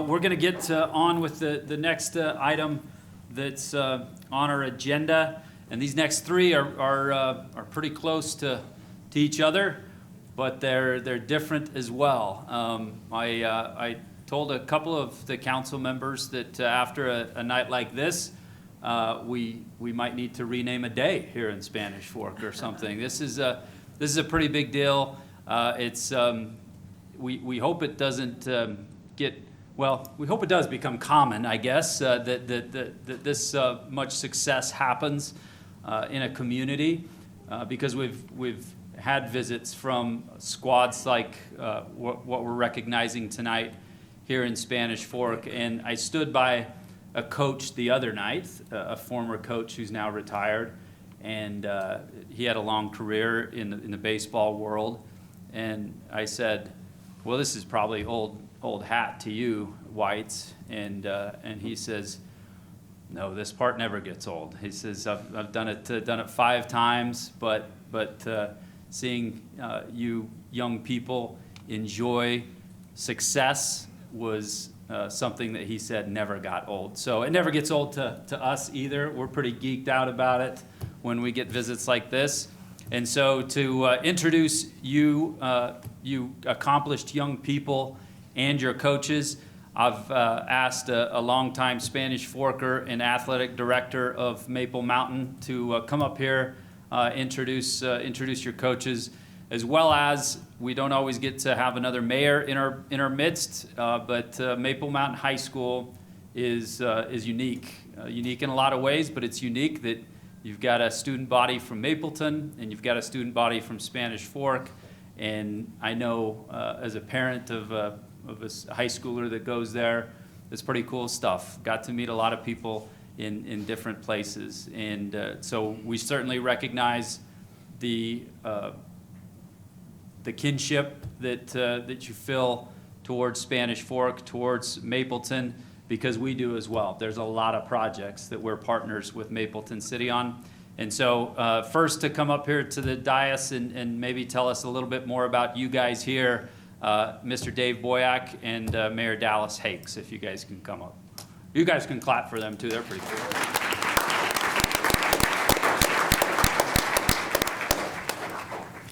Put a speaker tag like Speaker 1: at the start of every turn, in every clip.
Speaker 1: We're going to get on with the next item that's on our agenda, and these next three are pretty close to each other, but they're different as well. I told a couple of the council members that after a night like this, we might need to rename a day here in Spanish Fork or something. This is a pretty big deal. We hope it doesn't we hope it does become common, I guess, that this much success happens in a community, because we've had visits from squads like what we're recognizing tonight here in Spanish Fork. And I stood by a coach the other night, a former coach who's now retired, and he had a long career in the baseball world. And I said, well, this is probably old hat to you, Whites. And he says, no, this part never gets old. He says, I've done it 5 times, but seeing you young people enjoy success was something that he said never got old. So it never gets old to us either. We're pretty geeked out about it when we get visits like this. And so to introduce you, you accomplished young people and your coaches, I've asked a longtime Spanish Forker and athletic director of Maple Mountain to come up here, introduce your coaches, as well as we don't always get to have another mayor in our midst, but Maple Mountain High School is unique in a lot of ways, but it's unique that you've got a student body from Mapleton and you've got a student body from Spanish Fork. And I know as a parent of a high schooler that goes there, it's pretty cool stuff. Got to meet a lot of people in different places. And so we certainly recognize the kinship that you feel towards Spanish Fork, towards Mapleton, because we do as well. There's a lot of projects that we're partners with Mapleton City on. And so first to come up here to the dais and maybe tell us a little bit more about you guys here, Mr. Dave Boyack and Mayor Dallas Hakes, if you guys can come up. You guys can clap for them too, they're pretty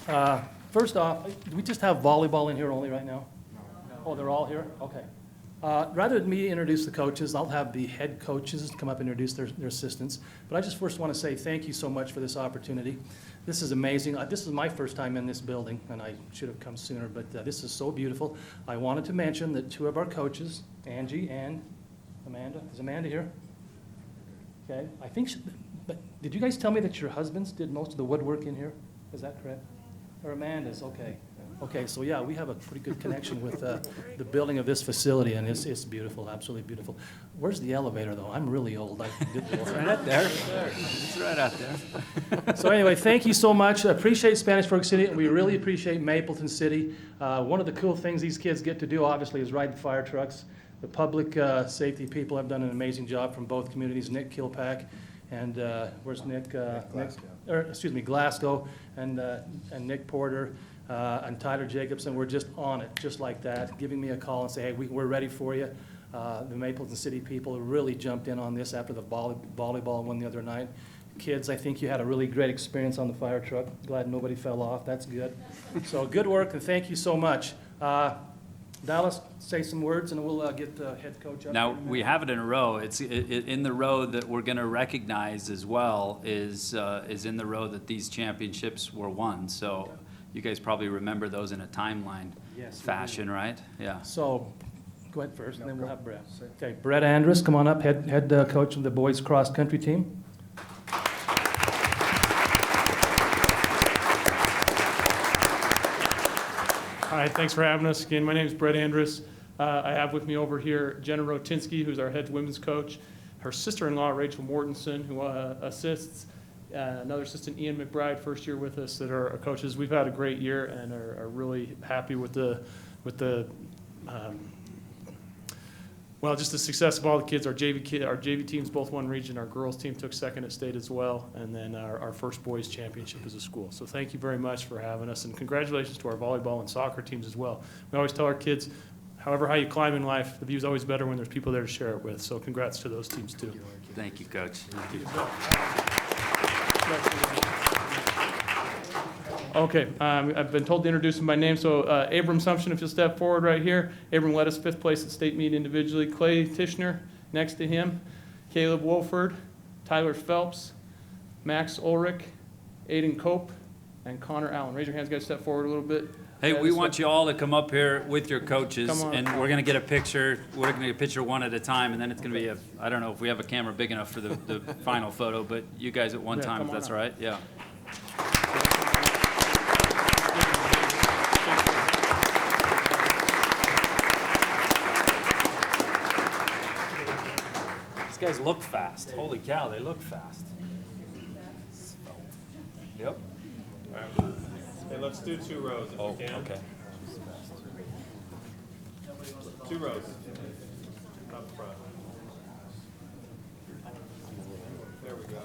Speaker 1: cool.
Speaker 2: First off, do we just have volleyball in here only right now? No. Oh, they're all here? Okay. Rather than me introduce the coaches, I'll have the head coaches come up and introduce their assistants. But I just first want to say thank you so much for this opportunity. This is amazing. This is my first time in this building, and I should have come sooner, but this is so beautiful. I wanted to mention that 2 of our coaches, Angie and Amanda. Is Amanda here? Okay. I think but did you guys tell me that your husbands did most of the woodwork in here? Is that correct? Or Amanda's, okay. Okay, so yeah, we have a pretty good connection with the building of this facility, and it's beautiful, absolutely beautiful. Where's the elevator, though? I'm really old.
Speaker 1: It's right out there. It's right out there.
Speaker 2: So anyway, thank you so much. I appreciate Spanish Fork City, and we really appreciate Mapleton City. One of the cool things these kids get to do, obviously, is ride the fire trucks. The public safety people have done an amazing job from both communities. Nick Kilpack and where's Nick? Glasgow and Nick Porter. And Tyler Jacobson were just on it, just like that, giving me a call and say, hey, we're ready for you. The Mapleton City people really jumped in on this after the volleyball one the other night. Kids, I think you had a really great experience on the fire truck. Glad nobody fell off. That's good. So good work, and thank you so much. Dallas, say some words, and we'll get the head coach up.
Speaker 1: Now, we have it in a row. It's in the row that we're going to recognize as well is in the row that these championships were won. So you guys probably remember those in a timeline fashion, right? Yeah.
Speaker 2: So go ahead first, and then we'll have Brett. Okay, Brett Andrus, come on up, head coach of the boys cross country team.
Speaker 3: Hi, thanks for having us again. My name is Brett Andrus. I have with me over here Jenna Rotinsky, who's our head women's coach, her sister-in-law Rachel Mortensen, who assists, another assistant Ian McBride, first year with us, that are our coaches. We've had a great year and are really happy with the just the success of all the kids. Our JV teams both won region. Our girls team took second at state as well, and then our first boys championship as a school. So thank you very much for having us, and congratulations to our volleyball and soccer teams as well. We always tell our kids, however high you climb in life, the view's always better when there's people there to share it with. So congrats to those teams too.
Speaker 1: Thank you, Coach. Thank you.
Speaker 3: Okay, I've been told to introduce him by name, so Abram Sumption, if you'll step forward right here. Abram led us 5th place at state meet individually. Clay Tishner next to him. Caleb Wolford, Tyler Phelps, Max Ulrich, Aiden Cope, and Connor Allen. Raise your hands, guys, step forward a little bit.
Speaker 1: Hey, we want you all to come up here with your coaches,
Speaker 3: Come on.
Speaker 1: and we're going to get a picture. We're going to get a picture one at a time, and then it's going to be I don't know if we have a camera big enough for the final photo, but you guys at one
Speaker 3: Yeah,
Speaker 1: time,
Speaker 3: come
Speaker 1: if
Speaker 3: on
Speaker 1: that's
Speaker 3: up.
Speaker 1: right. Yeah. These guys look fast. Holy cow, they look fast. Yep.
Speaker 4: Hey, let's do 2 rows if we can.
Speaker 1: Okay.
Speaker 4: 2 rows. Up front. There we go.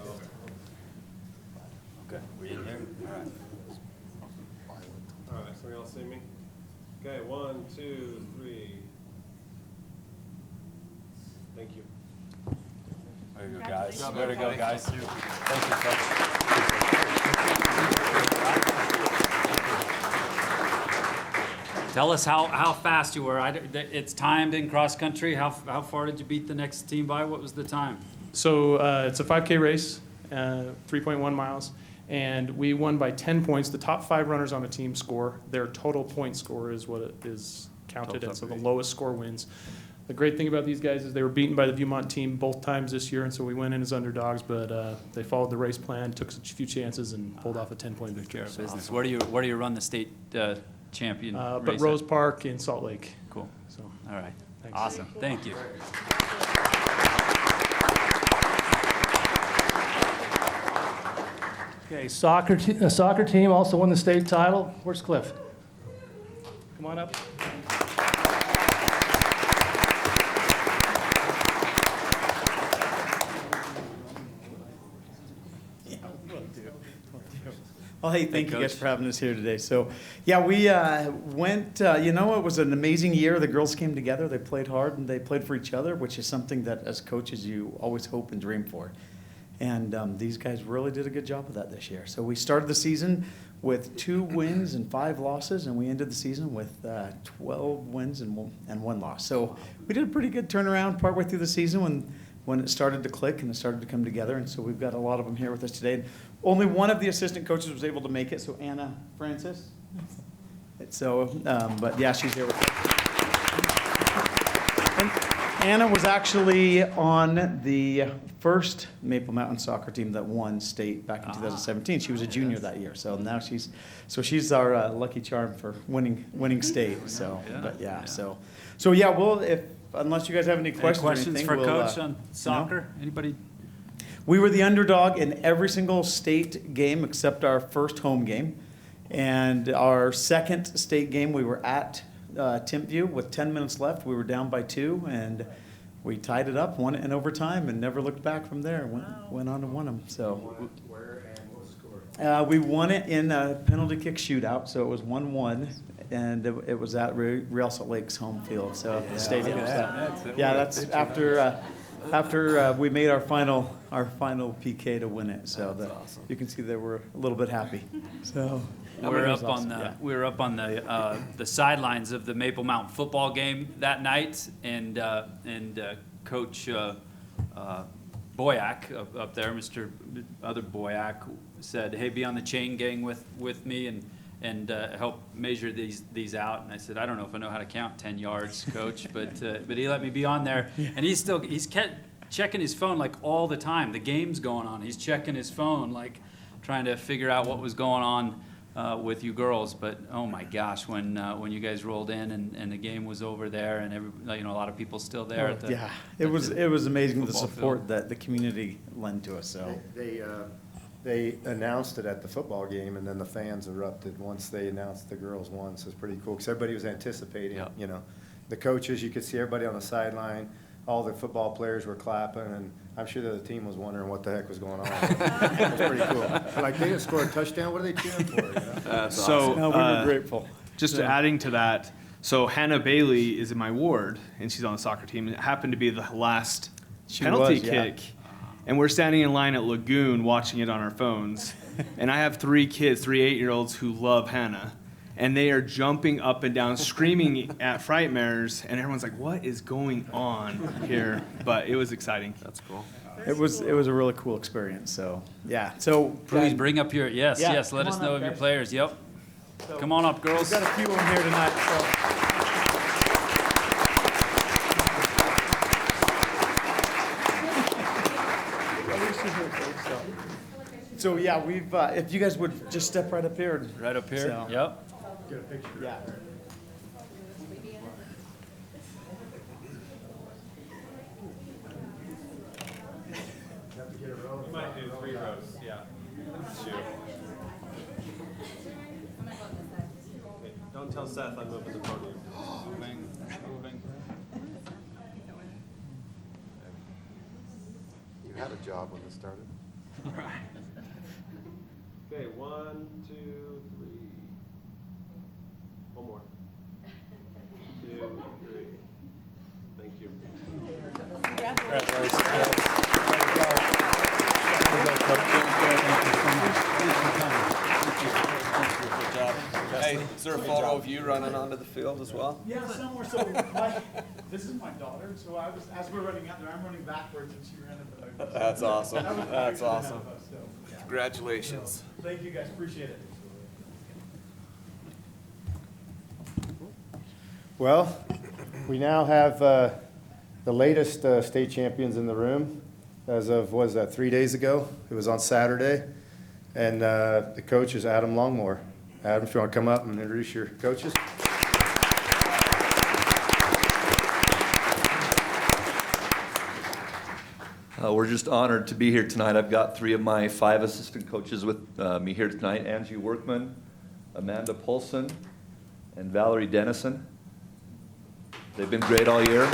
Speaker 1: Okay. We in there? All right.
Speaker 4: All right, so y'all see me? Okay, 1, 2, 3. Thank you.
Speaker 1: There you go, guys. There you go, guys. Thank you, folks. Tell us how fast you were. It's timed in cross country. How far did you beat the next team by? What was the time?
Speaker 3: So it's a 5K race, 3.1 miles, and we won by 10 points. The top 5 runners on the team score. Their total point score is what it is counted, and so the lowest score wins. The great thing about these guys is they were beaten by the Viewmont team both times this year, and so we went in as underdogs, but they followed the race plan, took a few chances, and pulled off a 10-point victory. So
Speaker 1: Business.
Speaker 3: awesome.
Speaker 1: Where do you run the state champion
Speaker 3: But
Speaker 1: race
Speaker 3: Rose
Speaker 1: at?
Speaker 3: Park in Salt Lake.
Speaker 1: Cool.
Speaker 3: So
Speaker 1: All right.
Speaker 3: Thanks.
Speaker 1: Awesome. Thank you.
Speaker 2: Okay, soccer team also won the state title. Where's Cliff? Come on up.
Speaker 5: Well, hey, thank you
Speaker 1: Coach.
Speaker 5: guys for having us here today. So, yeah, we went, it was an amazing year. The girls came together, they played hard, and they played for each other, which is something that as coaches you always hope and dream for. And these guys really did a good job of that this year. So we started the season with 2 wins and 5 losses, and we ended the season with 12 wins and 1 loss. So we did a pretty good turnaround partway through the season when it started to click and it started to come together. And so we've got a lot of them here with us today. Only one of the assistant coaches was able to make it, so Anna Francis. So, but yeah, she's here with us. And Anna was actually on the first Maple Mountain soccer team that won state back in 2017. She was a junior that year, so now she's our lucky charm for winning state. So,
Speaker 1: Yeah,
Speaker 5: but
Speaker 1: yeah.
Speaker 5: so yeah. Well, unless you guys have any
Speaker 1: Any
Speaker 5: questions,
Speaker 1: questions
Speaker 5: or anything,
Speaker 1: for
Speaker 5: we'll,
Speaker 1: Coach on soccer? Anybody?
Speaker 5: we were the underdog in every single state game except our first home game. And our second state game, we were at Timpview with 10 minutes left. We were down by 2, and we tied it up, won it in overtime, and never looked back from there. Went on to win them. So
Speaker 4: Where and what score?
Speaker 5: we won it in a penalty kick shootout, so it was 1-1. And it was at Real Salt Lake's home field, so the stadium. That's after we made our final PK to win it. So you can see they were a little bit happy. So
Speaker 1: We're
Speaker 5: it was
Speaker 1: up on
Speaker 5: awesome,
Speaker 1: the
Speaker 5: yeah.
Speaker 1: we were up on the sidelines of the Maple Mountain football game that night, and Coach Boyack up there, Mr. Other Boyack, said, "Hey, be on the chain gang with me and help measure these out." And I said, "I don't know if I know how to count 10 yards, Coach," but he let me be on there, and he's kept checking his phone like all the time. The game's going on, he's checking his phone like trying to figure out what was going on with you girls. But oh my gosh, when you guys rolled in and the game was over there, and a lot of people still there at the
Speaker 5: Yeah, it was amazing the
Speaker 1: football
Speaker 5: support
Speaker 1: field.
Speaker 5: that the community lent to us. So
Speaker 6: They announced it at the football game, and then the fans erupted once they announced the girls won. So it's pretty cool because everybody was anticipating.
Speaker 1: Yep.
Speaker 6: You know, the coaches, you could see everybody on the sideline. All the football players were clapping, and I'm sure that the team was wondering what the heck was going on. It was pretty cool. Like, they didn't score a touchdown. What are they cheering for? You know?
Speaker 7: So,
Speaker 5: no, we were grateful.
Speaker 7: just adding to that, So Hannah Bailey is in my ward, and she's on the soccer team. And it happened to be the last penalty
Speaker 5: was, yeah.
Speaker 7: kick. And we're standing in line at Lagoon watching it on our phones. And I have 3 kids, 3 8-year-olds who love Hannah. And they are jumping up and down, screaming at Frightmares. And everyone's like, what is going on here? But it was exciting.
Speaker 8: That's cool.
Speaker 5: It was a really cool experience. So yeah. So
Speaker 1: Please bring up your, yes,
Speaker 5: Yeah,
Speaker 1: yes, let
Speaker 5: come
Speaker 1: us
Speaker 5: on
Speaker 1: know
Speaker 5: up,
Speaker 1: of your
Speaker 5: guys.
Speaker 1: players. Yep.
Speaker 5: So-
Speaker 1: Come on up,
Speaker 5: We've
Speaker 1: girls.
Speaker 5: got a few of them here tonight. So yeah, we've if you guys would just step right up here. And,
Speaker 1: Right up here.
Speaker 5: So-
Speaker 1: Yep.
Speaker 5: get a picture. Yeah.
Speaker 4: You might do 3 rows, yeah. Shoot. Okay, don't tell Seth I'm moving the podium.
Speaker 1: Moving, moving.
Speaker 8: You had a job when this started.
Speaker 4: Okay, 1, 2, 3. One more. 2, 3. Thank you.
Speaker 9: Hey, is there a photo of you running onto the field as well?
Speaker 5: Yeah, somewhere. So this is my daughter. So I was as we're running out there, I'm running backwards, and she ran into the.
Speaker 9: That's awesome.
Speaker 5: That was a
Speaker 9: That's
Speaker 5: picture ahead
Speaker 9: awesome.
Speaker 5: of us, so, yeah.
Speaker 9: Congratulations.
Speaker 5: Thank you guys. Appreciate it.
Speaker 6: Well, we now have the latest state champions in the room as of, what was that, 3 days ago? It was on Saturday. And the coach is Adam Longmore. Adam, if you want to come up and introduce your coaches.
Speaker 10: We're just honored to be here tonight. I've got 3 of my 5 assistant coaches with me here tonight: Angie Workman, Amanda Polson, and Valerie Dennison. They've been great all year.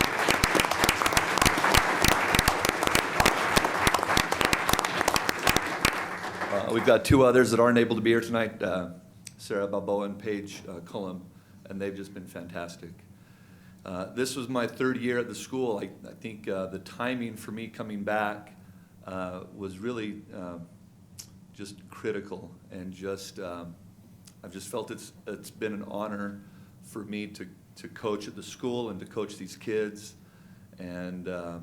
Speaker 10: We've got 2 others that aren't able to be here tonight, Sarah Balboa and Paige Cullum, and they've just been fantastic. This was my 3rd year at the school. I think the timing for me coming back was really just critical, and just I've just felt it's been an honor for me to coach at the school and to coach these kids, and a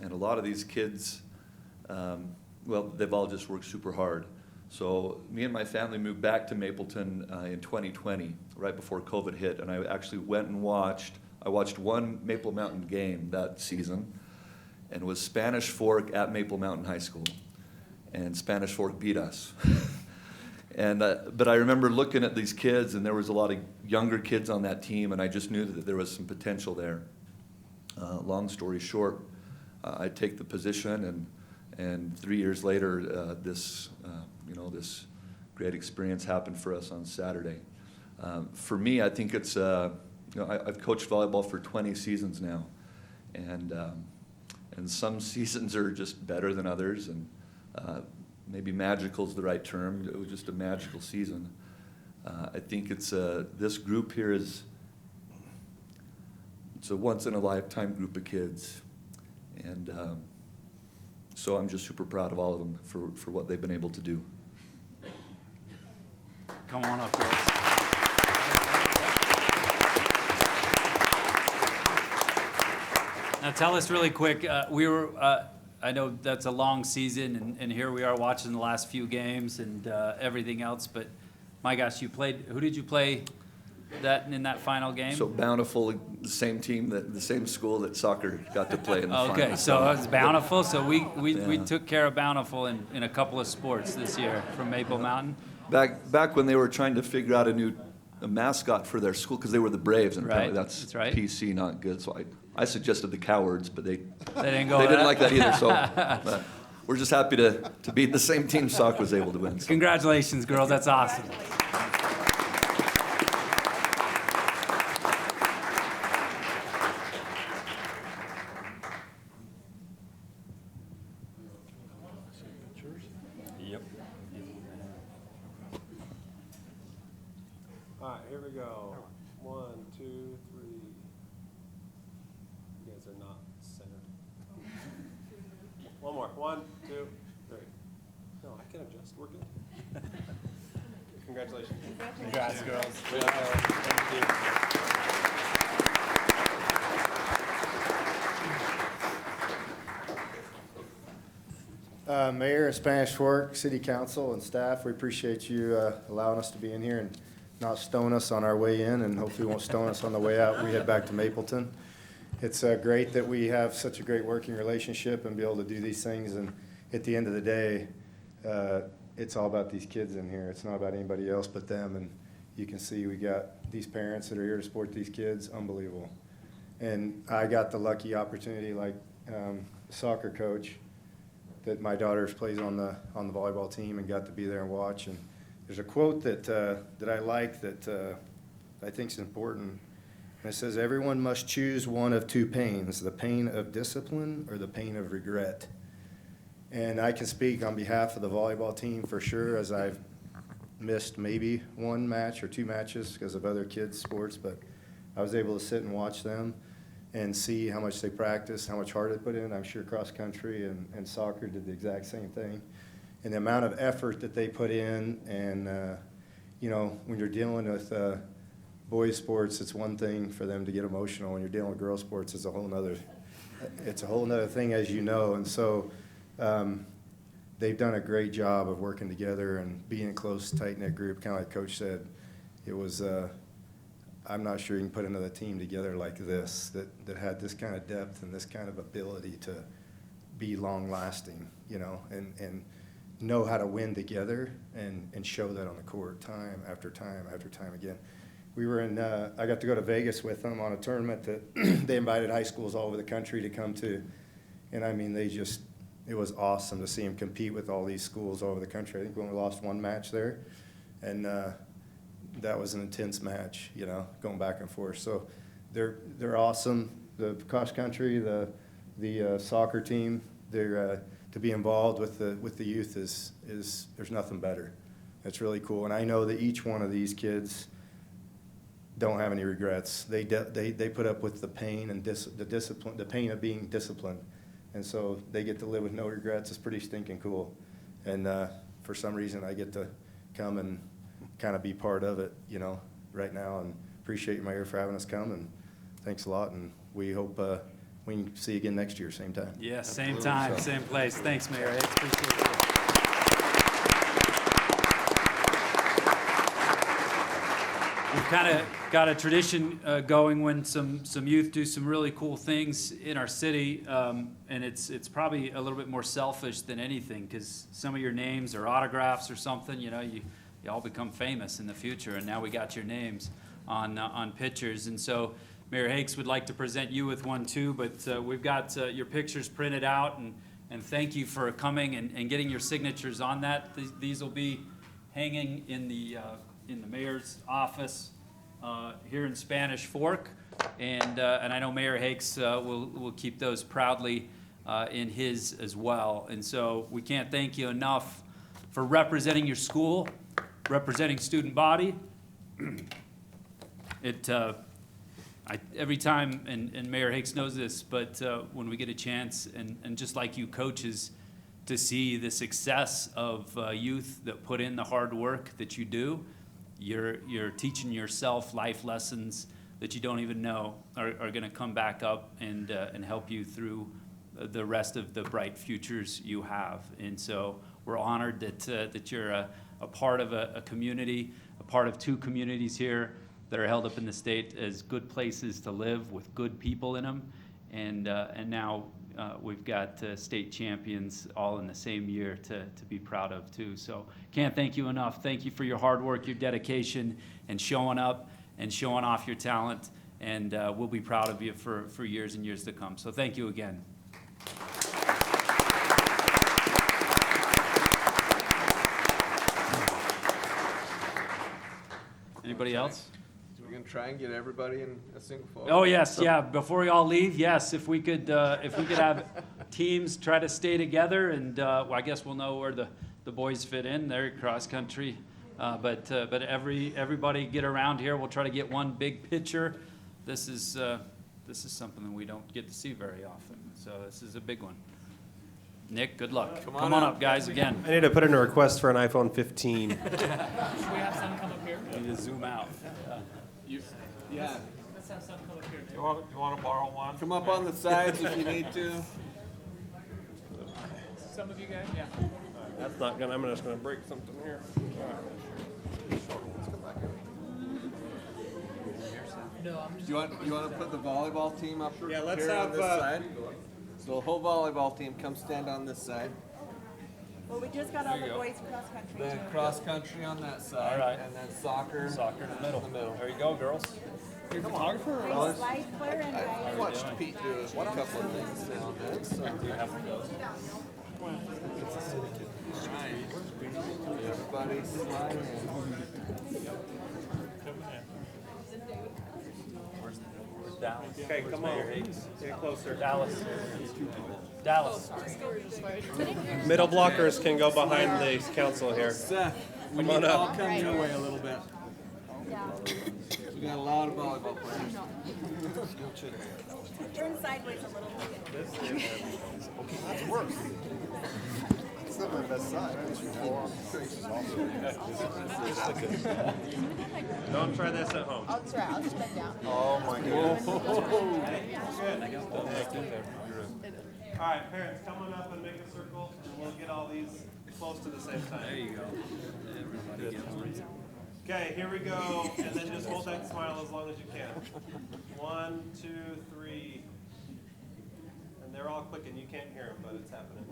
Speaker 10: lot of these kids, well, they've all just worked super hard. So me and my family moved back to Mapleton in 2020, right before COVID hit, and I actually went and watched 1 Maple Mountain game that season, and it was Spanish Fork at Maple Mountain High School, and Spanish Fork beat us. And but I remember looking at these kids, and there was a lot of younger kids on that team, and I just knew that there was some potential there. Long story short, I take the position, and 3 years later, this great experience happened for us on Saturday. For me, I think it's I've coached volleyball for 20 seasons now, and some seasons are just better than others, and maybe magical is the right term. It was just a magical season. I think it's this group here it's a once in a lifetime group of kids, and so I'm just super proud of all of them for what they've been able to do.
Speaker 1: Come on up, girls. Now tell us really quick, I know that's a long season, and here we are watching the last few games and everything else, but my gosh, who did you play in that final game?
Speaker 10: So Bountiful, the same team, the same school that soccer got to play in the final.
Speaker 1: Okay, so it was Bountiful, so we
Speaker 10: Yeah.
Speaker 1: took care of Bountiful in a couple of sports this year from Maple Mountain.
Speaker 10: Back when they were trying to figure out a mascot for their school, because they were the Braves, and apparently
Speaker 1: Right,
Speaker 10: that's
Speaker 1: right.
Speaker 10: PC, not good. So I suggested the Cowards, but they
Speaker 1: They didn't go
Speaker 10: they
Speaker 1: with
Speaker 10: didn't
Speaker 1: that?
Speaker 10: like that either. So but we're just happy to beat the same team Sock was able to win. So.
Speaker 1: Congratulations, girls, that's awesome. Yep.
Speaker 4: All right, here we go. 1, 2, 3. You guys are not centered. One more. 1, 2, 3. No, I can adjust. We're good. Congratulations.
Speaker 9: Congrats, girls. Thank you.
Speaker 6: Mayor and Spanish Fork City Council and staff, we appreciate you allowing us to be in here and not stone us on our way in, and hopefully won't stone us on the way out. We head back to Mapleton. It's great that we have such a great working relationship and be able to do these things. And at the end of the day, it's all about these kids in here. It's not about anybody else but them. And you can see we got these parents that are here to support these kids. Unbelievable. And I got the lucky opportunity, like soccer coach, that my daughter plays on the volleyball team, and got to be there and watch. And there's a quote that I like that I think is important. And it says, "Everyone must choose one of two pains, the pain of discipline or the pain of regret." And I can speak on behalf of the volleyball team for sure, as I've missed maybe one match or two matches because of other kids' sports, but I was able to sit and watch them and see how much they practice, how much heart they put in. I'm sure cross country and soccer did the exact same thing. And the amount of effort that they put in, and when you're dealing with boys sports, it's one thing for them to get emotional. When you're dealing with girls sports, it's a whole nother thing, as you know. And so they've done a great job of working together and being a close, tight-knit group. Kind of like Coach said, it was I'm not sure you can put another team together like this that had this kind of depth and this kind of ability to be long-lasting, and know how to win together and show that on the court time after time after time again. We were I got to go to Vegas with them on a tournament that they invited high schools all over the country to come to. And I mean, it was awesome to see them compete with all these schools all over the country. I think we only lost one match there. And that was an intense match, going back and forth. So they're awesome. The cross country, the soccer team, they're to be involved with the youth is there's nothing better. It's really cool. And I know that each one of these kids don't have any regrets. They put up with the pain and the discipline, the pain of being disciplined, and so they get to live with no regrets. It's pretty stinking cool. And for some reason, I get to come and kind of be part of it, right now. And appreciate you, Mayor, for having us come. And thanks a lot. And we hope we can see you again next year, same time.
Speaker 1: Yeah, same time, same place. Thanks, Mayor. I appreciate it. We've kind of got a tradition going when some youth do some really cool things in our city, and it's probably a little bit more selfish than anything, because some of your names or autographs or something, you all become famous in the future, and now we got your names on pictures. And so Mayor Hakes would like to present you with one too, but we've got your pictures printed out, and thank you for coming and getting your signatures on that. These will be hanging in the mayor's office here in Spanish Fork, and I know Mayor Hakes will keep those proudly in his as well. And so we can't thank you enough for representing your school, representing student body. Every time, and Mayor Hakes knows this, but when we get a chance, and just like you coaches, to see the success of youth that put in the hard work that you do, you're teaching yourself life lessons that you don't even know are going to come back up and help you through the rest of the bright futures you have. And so we're honored that you're a part of a community, a part of two communities here that are held up in the state as good places to live with good people in them. And now we've got state champions all in the same year to be proud of too. So can't thank you enough. Thank you for your hard work, your dedication, and showing up and showing off your talent. And we'll be proud of you for years and years to come. So thank you again. Anybody else?
Speaker 9: We're gonna try and get everybody in a single photo.
Speaker 1: Oh, yes, yeah, before we all leave, yes, if we could have teams try to stay together, and well, I guess we'll know where the boys fit in. They're cross-country But everybody get around here. We'll try to get one big picture. This is something that we don't get to see very often. So this is a big one. Nick, good luck. Come on up, guys, again.
Speaker 4: I need to put in a request for an iPhone 15.
Speaker 2: Should we have some come up here?
Speaker 1: We need to zoom out.
Speaker 9: Yeah,
Speaker 2: Let's have some come up here.
Speaker 4: You want to borrow one?
Speaker 9: come up on the sides if you need to.
Speaker 2: Some of you guys, yeah.
Speaker 4: That's not gonna, I'm just gonna break something here.
Speaker 2: No, I'm just.
Speaker 9: Do you want to put the volleyball team up
Speaker 4: Yeah, let's
Speaker 9: here on
Speaker 4: have,
Speaker 9: this side? So the whole volleyball team, come stand on this side.
Speaker 11: Well, we just got all the boys cross country.
Speaker 9: Then
Speaker 11: too.
Speaker 9: cross country on that side.
Speaker 1: All right.
Speaker 9: And then soccer.
Speaker 1: Soccer in the middle. There you go, girls.
Speaker 11: Nice slide, Claire and
Speaker 9: I
Speaker 11: Ryan.
Speaker 9: watched Pete do a couple of things down there. So. Everybody slide in.
Speaker 1: Dallas.
Speaker 4: Okay, come on. Get closer.
Speaker 1: Dallas.
Speaker 4: Middle blockers can go behind the council here.
Speaker 9: Seth, we
Speaker 4: Come
Speaker 9: need
Speaker 4: on
Speaker 9: to all
Speaker 4: up.
Speaker 9: come your way a little bit. We got a lot of volleyball players.
Speaker 11: Turn sideways a little bit.
Speaker 8: It's not my best side.
Speaker 4: Don't try this at home.
Speaker 11: I'll try. I'll just bend down.
Speaker 8: Oh, my goodness.
Speaker 4: All right, parents, come on up and make a circle, and we'll get all these close to the same time. There you go. Okay, here we go, and then just hold that smile as long as you can. 1, 2, 3. And they're all clicking. You can't hear them, but it's happening.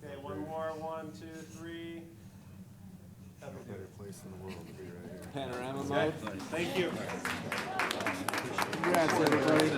Speaker 4: Okay, one more. 1, 2, 3.
Speaker 8: No better place in the world to be right here.
Speaker 9: Panorama mode.
Speaker 4: Thank you.
Speaker 9: Congrats, everybody.